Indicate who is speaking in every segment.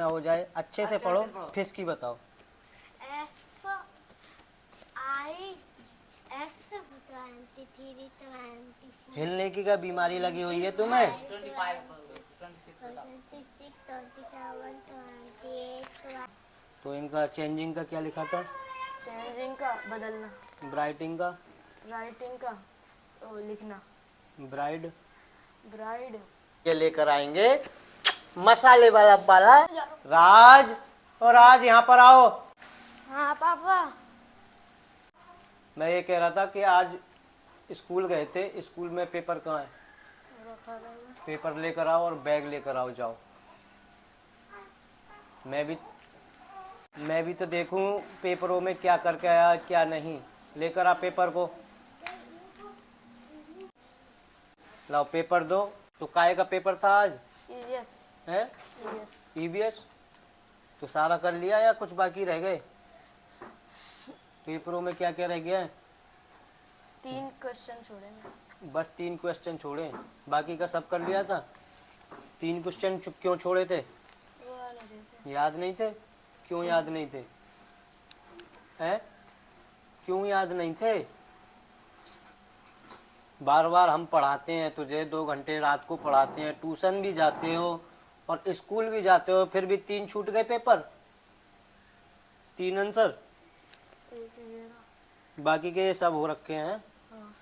Speaker 1: ना हो जाए। अच्छे से पढ़ो, फिश की बताओ। हिलने की क्या बीमारी लगी हुई है तुम्हें?
Speaker 2: 26
Speaker 1: तो इनका चेंजिंग का क्या लिखा था?
Speaker 2: चेंजिंग का बदलना,
Speaker 1: ब्राइटिंग का?
Speaker 2: राइटिंग का तो लिखना,
Speaker 1: ब्राइड?
Speaker 2: ब्राइड।
Speaker 1: ये लेकर आएंगे मसाले वाला पाला। राज और राज यहाँ पर आओ।
Speaker 2: हाँ पापा।
Speaker 1: मैं ये कह रहा था कि आज स्कूल गए थे, स्कूल में पेपर कहाँ है? पेपर लेकर आओ और बैग लेकर आओ, जाओ। मैं भी तो देखूं पेपरों में क्या करके आया क्या नहीं। लेकर आ पेपर को। लाओ पेपर दो। तो काय का पेपर था आज?
Speaker 2: ईवीएस।
Speaker 1: है ईवीएस। तो सारा कर लिया या कुछ बाकी रह गए? पेपरों में क्या क्या रह गया है?
Speaker 2: 3 क्वेश्चन छोड़े।
Speaker 1: बस 3 क्वेश्चन छोड़े, बाकी का सब कर लिया था। 3 क्वेश्चन क्यों छोड़े थे? याद नहीं थे? क्यों याद नहीं थे? हैं? क्यों याद नहीं थे? बार बार हम पढ़ाते हैं तुझे, 2 घंटे रात को पढ़ाते हैं, ट्यूशन भी जाते हो और स्कूल भी जाते हो, फिर भी 3 छूट गए पेपर। 3 आंसर, बाकी के सब हो रखे हैं।
Speaker 2: हाँ।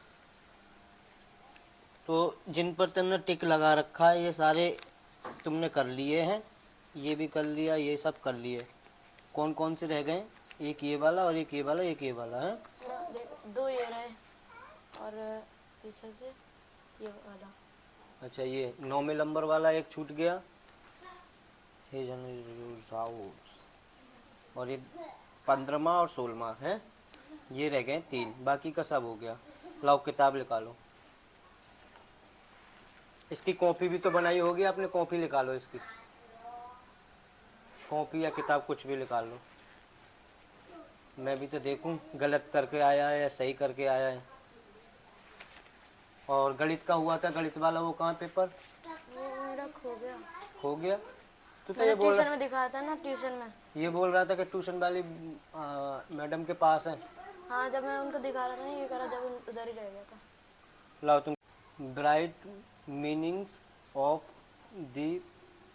Speaker 1: तो जिन पर तुमने टिक लगा रखा है ये सारे तुमने कर लिए हैं। ये भी कर लिया, ये सब कर लिए। कौन कौन से रह गए? एक ये वाला और एक ये वाला, एक ये वाला है।
Speaker 2: 2 ये रहे और पीछे से ये वाला।
Speaker 1: अच्छा, ये 9वें नंबर वाला एक छूट गया। और ये 15वां और 16वां है। ये रह गए 3, बाकी का सब हो गया। लाओ किताब निकालो। इसकी कॉपी भी तो बनाई होगी आपने, कॉपी निकालो इसकी। कॉपी या किताब कुछ भी निकाल लो। मैं भी तो देखूं गलत करके आया है या सही करके आया है। और गणित का हुआ था, गणित वाला वो कहाँ पेपर?
Speaker 2: वो मेरा खो गया।
Speaker 1: खो गया? तो ये बोल
Speaker 2: ट्यूशन में दिखाया था ना, ट्यूशन में।
Speaker 1: ये बोल रहा था कि ट्यूशन वाली मैडम के पास है।
Speaker 2: हाँ, जब मैं उनको दिखा रहा था ना, ये करा जब उधर ही रह गया था।
Speaker 1: लाओ तुम। Bright meanings of the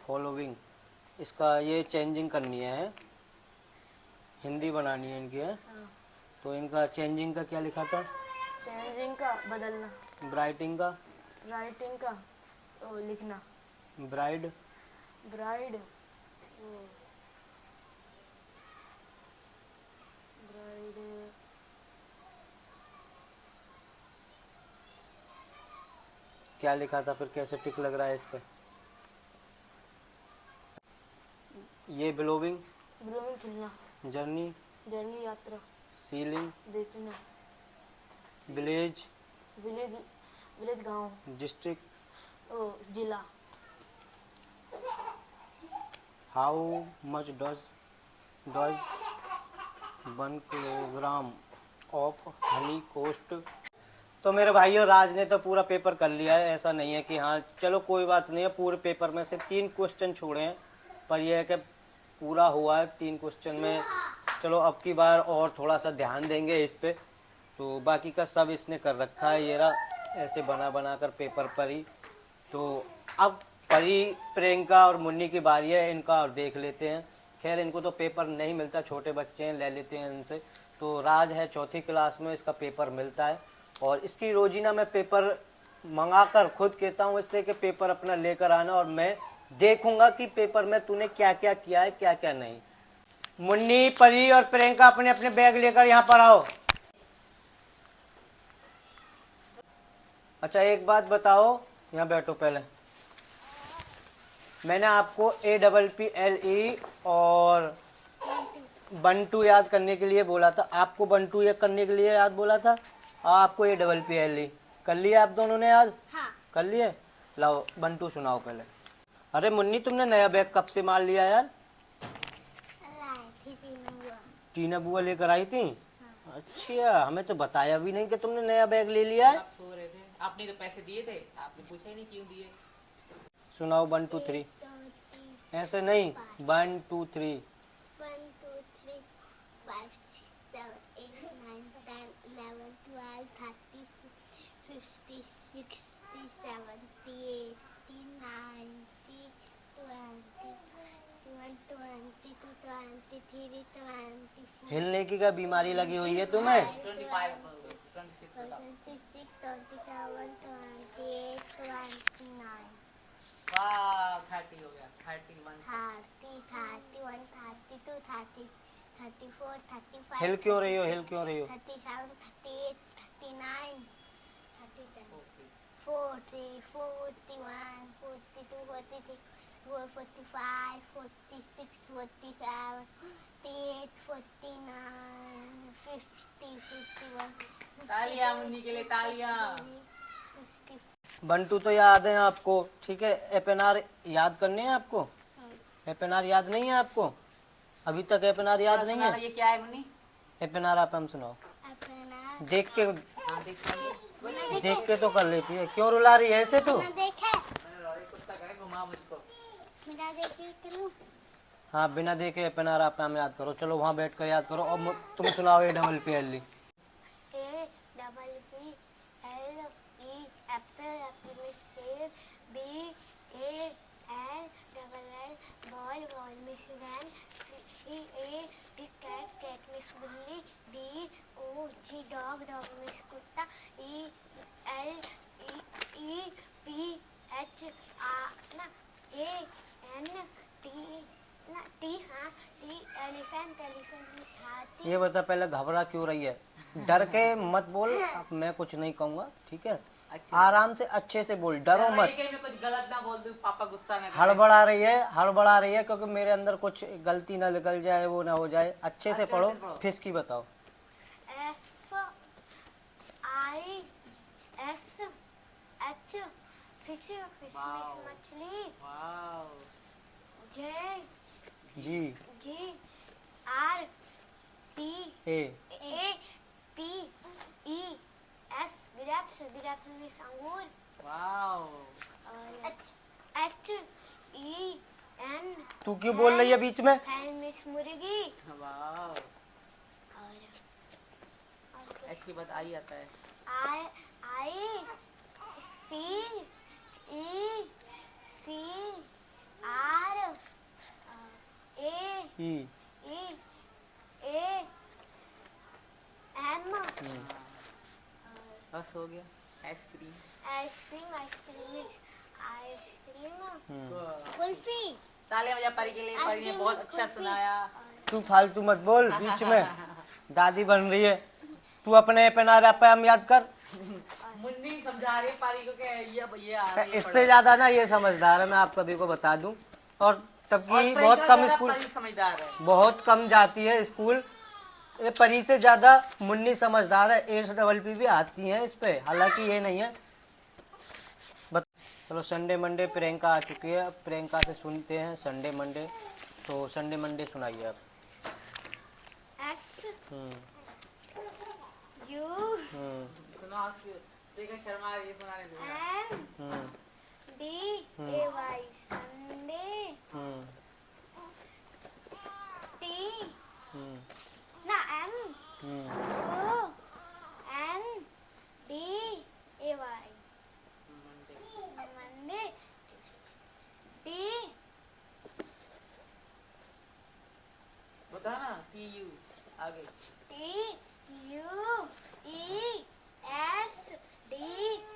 Speaker 1: following, इसका ये चेंजिंग करनी है, हिंदी बनानी है इनकी है।
Speaker 2: हाँ।
Speaker 1: तो इनका चेंजिंग का क्या लिखा था?
Speaker 2: चेंजिंग का बदलना,
Speaker 1: ब्राइटिंग का?
Speaker 2: राइटिंग का तो लिखना,
Speaker 1: ब्राइड?
Speaker 2: ब्राइड ब्राइड
Speaker 1: क्या लिखा था फिर? कैसे टिक लग रहा है इस पे? ये बिलोविंग?
Speaker 2: ब्लूमिंग खिलना,
Speaker 1: जर्नी?
Speaker 2: जर्नी यात्रा,
Speaker 1: सीलिंग?
Speaker 2: बेचना,
Speaker 1: विलेज?
Speaker 2: विलेज विलेज गांव,
Speaker 1: डिस्ट्रिक्ट?
Speaker 2: ओ जिला।
Speaker 1: How much does 1 kilogram of honey cost? तो मेरे भाइयों, राज ने तो पूरा पेपर कर लिया है। ऐसा नहीं है कि हाँ चलो कोई बात नहीं है, पूरे पेपर में से 3 क्वेश्चन छोड़े हैं, पर यह है कि पूरा हुआ है 3 क्वेश्चन में। चलो अब की बार और थोड़ा सा ध्यान देंगे इस पे। तो बाकी का सब इसने कर रखा है, ये रहा ऐसे बना बना कर पेपर पर ही। तो अब परी, प्रियंका और मुन्नी की बारी है, इनका और देख लेते हैं। खैर इनको तो पेपर नहीं मिलता, छोटे बच्चे हैं, ले लेते हैं इनसे। तो राज है 4th क्लास में, इसका पेपर मिलता है और इसकी रोजीना मैं पेपर मंगा कर खुद कहता हूँ इससे कि पेपर अपना लेकर आना, और मैं देखूंगा कि पेपर में तूने क्या क्या किया है क्या क्या नहीं। मुन्नी, परी और प्रियंका अपने अपने बैग लेकर यहाँ पर आओ। अच्छा एक बात बताओ, यहाँ बैठो पहले। मैंने आपको APPLE और 1 2 याद करने के लिए बोला था। आपको 1 2 याद करने के लिए याद बोला था, आपको APPLE कर लिया आप दोनों ने याद? हाँ। कर लिए? लाओ 1 2 सुनाओ पहले। अरे मुन्नी, तुमने नया बैग कब से मार लिया यार? टीना बुआ लेकर आई थी? हाँ। अच्छा, हमें तो बताया भी नहीं कि तुमने नया बैग ले लिया है।
Speaker 3: आप सो रहे थे, आपने तो पैसे दिए थे, आपने पूछा ही नहीं क्यों दिए।
Speaker 1: सुनाओ 1 2 3। ऐसे नहीं, 1 2 3।
Speaker 3: 1 2 3 5 6 7 8 9 10 11 12 13 15 16 17 18 19 20 21 22 23 24
Speaker 1: हिलने की क्या बीमारी लगी हुई है तुम्हें?
Speaker 4: 25 26 बताओ।
Speaker 3: 26 27 28 29
Speaker 4: वाह 30 हो गया 31
Speaker 3: 30 31 32 30 34 35
Speaker 1: हिल क्यों रही हो, हिल क्यों रही हो?
Speaker 3: 37 38 39 37
Speaker 4: ओके
Speaker 3: 40 41 42 43 45 46 47 48 49 50 51
Speaker 4: तालियां मुन्नी के लिए तालियां।
Speaker 3: 50
Speaker 1: बंटू तो याद है आपको, ठीक है। एपीएनआर याद करने हैं आपको? एपीएनआर याद नहीं है आपको? अभी तक एपीएनआर याद नहीं है?
Speaker 4: ये क्या है मुन्नी?
Speaker 1: एपीएनआर आप हम सुनाओ।
Speaker 3: अपना
Speaker 1: देख के,
Speaker 4: हाँ देखिए
Speaker 1: देख के तो कर लेती है। क्यों रुला रही है ऐसे तू?
Speaker 3: देखे
Speaker 4: कुत्ता करे घुमा मुझको।
Speaker 3: मेरा देखे करूं
Speaker 1: हाँ, बिना देखे एपीएनआर आप हम याद करो। चलो वहाँ बैठ कर याद करो। और तुम सुनाओ A double P L E.
Speaker 3: A double P L E apple apple में सेब B A L double L ball ball में Siran C A big cat cat में बिल्ली D O G dog dog में कुत्ता E L E P H ना A N T ना T हाँ T elephant elephant में हाथी
Speaker 1: ये बता, पहले घबरा क्यों रही है? डर के मत बोल। अब मैं कुछ नहीं कहूँगा, ठीक है?
Speaker 4: अच्छा
Speaker 1: आराम से अच्छे से बोल, डरो मत।
Speaker 4: मैं कुछ गलत ना बोल दूं, पापा गुस्सा ना करें।
Speaker 1: हड़बड़ा रही है, हड़बड़ा रही है, क्योंकि मेरे अंदर कुछ गलती ना निकल जाए, वो ना हो जाए। अच्छे से
Speaker 4: अच्छे
Speaker 1: पढ़ो।
Speaker 4: से पढ़ो।
Speaker 1: फिस्की बताओ।
Speaker 3: F I S H fish fish
Speaker 4: Wow.
Speaker 3: मछली
Speaker 4: wow
Speaker 3: J
Speaker 1: G
Speaker 3: G R T
Speaker 1: A
Speaker 3: A P E S grapes grapes में अंगूर
Speaker 4: वाओ
Speaker 3: और H E N
Speaker 1: तू क्यों बोल रही है बीच में?
Speaker 3: हैन मिस मुर्गी
Speaker 4: वाओ।
Speaker 3: और
Speaker 4: इसके बाद आई आता है।
Speaker 3: I C E C R A
Speaker 1: E
Speaker 3: E A M
Speaker 4: बस हो गया। आइसक्रीम
Speaker 3: आइसक्रीम आइसक्रीम आइसक्रीम
Speaker 4: वाह।
Speaker 3: कुल्फी
Speaker 4: तालियां बजा परी के लिए। परी ने बहुत अच्छा सुनाया।
Speaker 1: तू फालतू मत बोल बीच में। दादी बन रही है। तू अपने एपीएनआर आप हम याद कर।
Speaker 4: मुन्नी समझा रही है पारी को कि ये आ रही है
Speaker 1: इससे ज्यादा ना ये समझदार है, मैं आप सभी को बता दूं। और तब
Speaker 4: और
Speaker 1: की
Speaker 4: परी
Speaker 1: बहुत
Speaker 4: का
Speaker 1: कम
Speaker 4: ज्यादा
Speaker 1: स्कूल,
Speaker 4: परी समझदार है।
Speaker 1: बहुत कम जाती है स्कूल। ये परी से ज्यादा मुन्नी समझदार है। एस डबल पी भी आती है इस पे, हालांकि ये नहीं है। चलो संडे मंडे प्रियंका आ चुकी है। अब प्रियंका से सुनते हैं संडे मंडे। तो संडे मंडे सुनाइए आप।
Speaker 3: S
Speaker 1: हम्म,
Speaker 3: U
Speaker 1: हम्म,
Speaker 4: सुनो आप देखो शर्मा ये सुनाने दो।
Speaker 3: N
Speaker 1: hmm,
Speaker 3: D A Y Sunday
Speaker 1: hmm,
Speaker 3: T
Speaker 1: हम्म,
Speaker 3: ना M
Speaker 1: hmm.
Speaker 3: O N D A Y Monday D
Speaker 4: बता ना TU आगे।
Speaker 3: T U E S D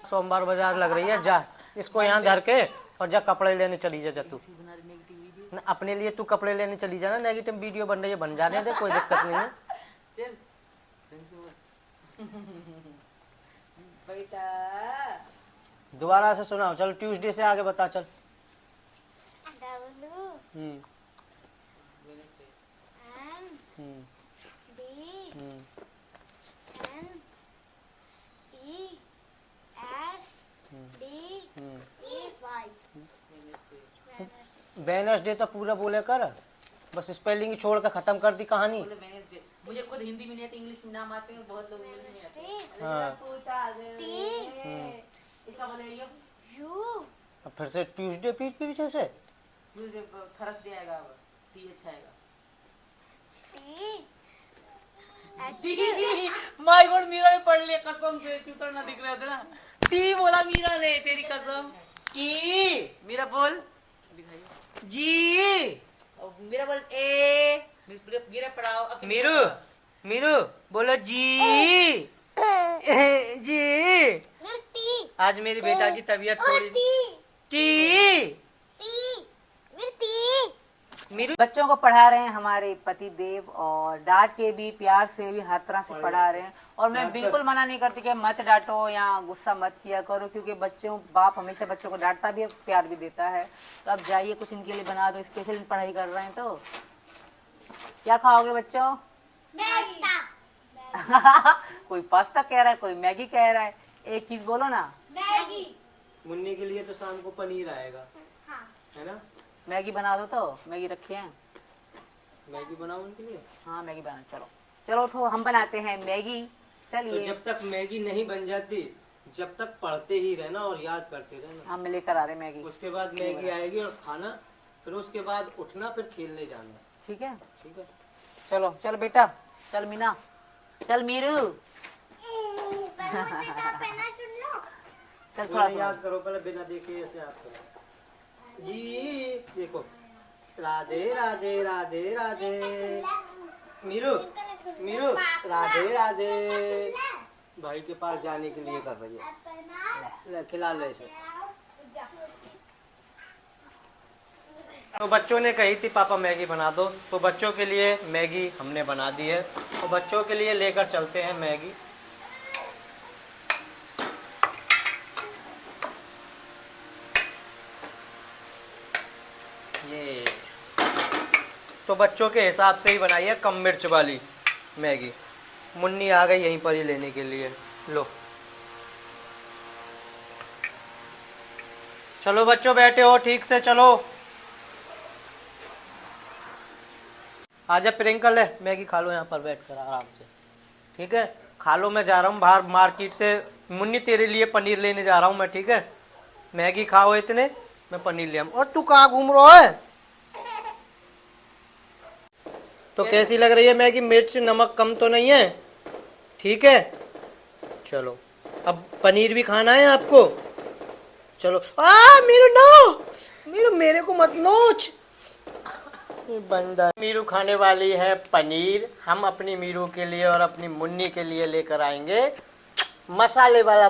Speaker 1: सोमवार बाजार लग रही है, जा इसको यहाँ धर के और जा कपड़े लेने चली जा तू।
Speaker 4: बना रही नेगेटिव वीडियो।
Speaker 1: न, अपने लिए तू कपड़े लेने चली जाना। नेगेटिव वीडियो बन रही है, बन जाने दे, कोई दिक्कत नहीं है।
Speaker 4: चल बेटा
Speaker 1: दोबारा से सुनाओ। चल ट्यूसडे से आगे बता। चल
Speaker 3: W
Speaker 1: हम्म,
Speaker 3: N
Speaker 1: हम्म,
Speaker 3: D
Speaker 1: हम्म,
Speaker 3: N E S D
Speaker 1: हम्म।
Speaker 3: E Y
Speaker 1: वेडनेसडे तो पूरा बोले कर, बस स्पेलिंग छोड़ कर खत्म कर दी कहानी।
Speaker 4: वेडनेसडे। मुझे खुद हिंदी में नहीं आती, इंग्लिश में नाम आते हैं, बहुत लोग इंग्लिश में नहीं आते।
Speaker 1: हाँ।
Speaker 4: इसका बोले ये
Speaker 3: U
Speaker 1: अब फिर से ट्यूसडे पीछे से।
Speaker 4: थरस दे आएगा अब टी अच्छा आएगा
Speaker 3: टी
Speaker 4: माय गॉड मीरा ने पढ़ लिया कसम से चूतर ना दिख रहे थे ना टी बोला मीरा ने तेरी कसम
Speaker 1: की
Speaker 4: मीरा बोल
Speaker 1: जी
Speaker 4: और मीरा बोल ए मीरा पढ़ाओ अब तुम
Speaker 1: मीरू
Speaker 4: पढ़ाओ।
Speaker 1: मीरू बोलो जी जी
Speaker 3: मिर्ती
Speaker 1: आज मेरी बेटा की तबीयत थोड़ी
Speaker 3: टी
Speaker 1: टी
Speaker 3: मिर्ती
Speaker 1: मीरू
Speaker 4: बच्चों को पढ़ा रहे हैं हमारे पति देव और डांट के भी प्यार से भी हर तरह से पढ़ा रहे हैं और मैं बिल्कुल मना नहीं करती कि मत डांटो या गुस्सा मत किया करो क्योंकि बच्चों बाप हमेशा बच्चों को डांटता भी है प्यार भी देता है तो अब जाइए कुछ इनके लिए बना दो स्पेशल पढ़ाई कर रहे हैं तो क्या खाओगे बच्चों कोई पास्ता कह रहा है कोई मैगी कह रहा है एक चीज बोलो ना
Speaker 3: मैगी
Speaker 1: मुन्नी के लिए तो शाम को पनीर आएगा है ना
Speaker 4: मैगी बना दो तो मैगी रखे हैं
Speaker 1: मैगी बनाओ उनके लिए
Speaker 4: हाँ मैगी बना चलो चलो उठो हम बनाते हैं मैगी
Speaker 1: तो
Speaker 4: चलिए
Speaker 1: जब तक मैगी नहीं बन जाती जब तक पढ़ते ही रहना और याद करते रहना
Speaker 4: हम लेकर आ रहे हैं मैगी
Speaker 1: उसके बाद मैगी आएगी और खाना फिर उसके बाद उठना फिर खेलने जाना
Speaker 4: ठीक है
Speaker 1: ठीक है
Speaker 4: चलो चल बेटा चल मीना चल मीरू चल थोड़ा सा
Speaker 1: याद करो पहले बिना देखे ऐसे याद करो जी देखो राधे राधे राधे राधे मीरू मीरू राधे राधे भाई के पास जाने के लिए कर रही है ले, खिला ले इसे तो बच्चों ने कही थी पापा मैगी बना दो तो बच्चों के लिए मैगी हमने बना दी है तो बच्चों के लिए लेकर चलते हैं मैगी ये तो बच्चों के हिसाब से ही बनाई है कम मिर्च वाली मैगी मुन्नी आ गई यहीं पर ही लेने के लिए लो चलो बच्चों बैठे हो ठीक से चलो आजा प्रियंका ले मैगी खा लो यहाँ पर बैठ कर आराम से ठीक है खा लो मैं जा रहा हूँ बाहर मार्केट से मुन्नी तेरे लिए पनीर लेने जा रहा हूँ मैं ठीक है मैगी खाओ इतने मैं पनीर ले आऊँ और तू कहाँ घूम रहा है तो कैसी लग रही है मैगी मिर्च नमक कम तो नहीं है ठीक है चलो अब पनीर भी खाना है आपको चलो मीरू नो मेरे को मत नोच बंदा मीरू खाने वाली है पनीर हम अपनी मीरू के लिए और अपनी मुन्नी के लिए लेकर आएंगे मसाले वाला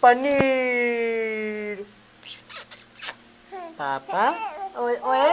Speaker 1: पनीर पापा ओए ओए